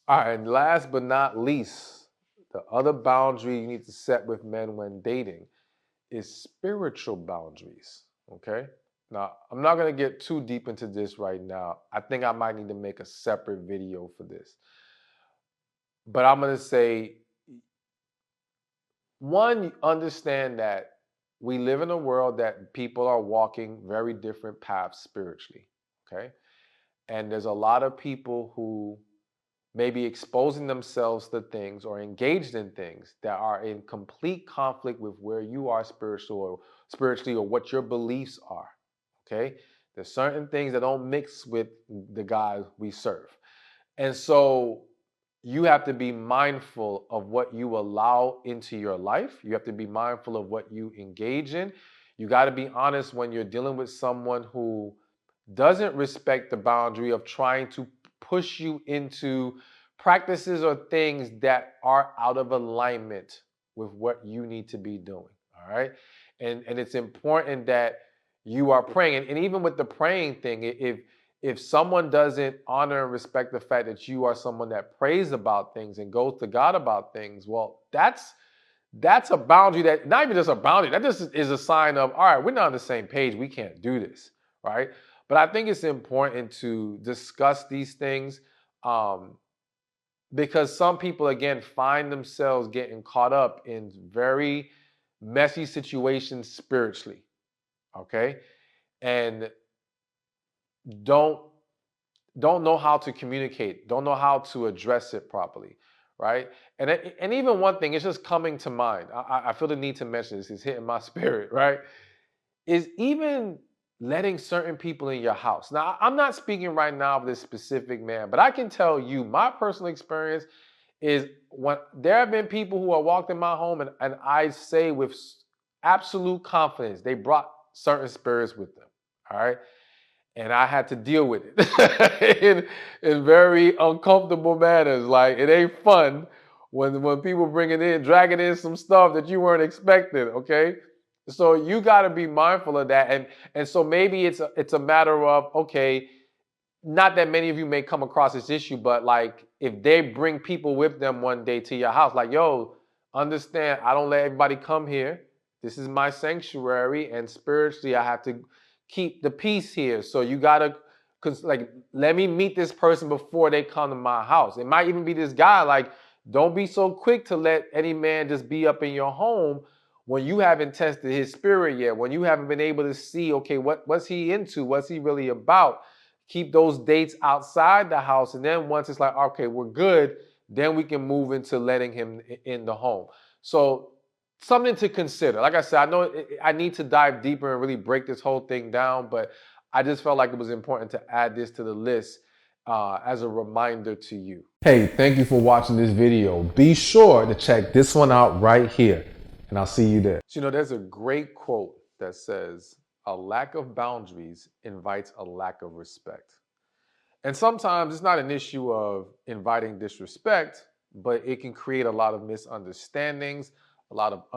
All right, and last but not least, the other boundary you need to set with men when dating is spiritual boundaries. Okay. Now, I'm not going to get too deep into this right now. I think I might need to make a separate video for this. But I'm going to say, one, understand that we live in a world that people are walking very different paths spiritually. Okay. And there's a lot of people who may be exposing themselves to things or engaged in things that are in complete conflict with where you are spiritually or what your beliefs are. Okay. There's certain things that don't mix with the God we serve. And so you have to be mindful of what you allow into your life. You have to be mindful of what you engage in. You got to be honest when you're dealing with someone who doesn't respect the boundary of trying to push you into practices or things that are out of alignment with what you need to be doing. All right. And it's important that you are praying. And even with the praying thing, if someone doesn't honor and respect the fact that you are someone that prays about things and goes to God about things, well, that's a boundary, that not even just a boundary, that just is a sign of, all right, we're not on the same page. We can't do this, right? But I think it's important to discuss these things, because some people, again, find themselves getting caught up in very messy situations spiritually, okay? And don't don't know how to communicate, don't know how to address it properly, right? And even one thing, it's just coming to mind. I feel the need to mention this. It's hitting my spirit, right? Is even letting certain people in your house. Now, I'm not speaking right now of this specific man, but I can tell you my personal experience is when there have been people who have walked in my home, and I say with absolute confidence, they brought certain spirits with them. All right. And I had to deal with it in very uncomfortable manners. Like, it ain't fun when people bring it in, dragging in some stuff that you weren't expecting. Okay, so you got to be mindful of that, and so maybe it's a matter of, okay, not that many of you may come across this issue, but like if they bring people with them one day to your house, like, yo, understand, I don't let everybody come here. This is my sanctuary, and spiritually, I have to keep the peace here. So you gotta, like, let me meet this person before they come to my house. It might even be this guy. Like, don't be so quick to let any man just be up in your home when you haven't tested his spirit yet, when you haven't been able to see, okay, what's he into? What's he really about? Keep those dates outside the house. And then once it's like, okay, we're good, then we can move into letting him in the home. So something to consider. Like I said, I know I need to dive deeper and really break this whole thing down, but I just felt like it was important to add this to the list as a reminder to you. Hey, thank you for watching this video. Be sure to check this one out right here, and I'll see you there. So, there's a great quote that says, a lack of boundaries invites a lack of respect. And sometimes it's not an issue of inviting disrespect, but it can create a lot of misunderstandings, a lot of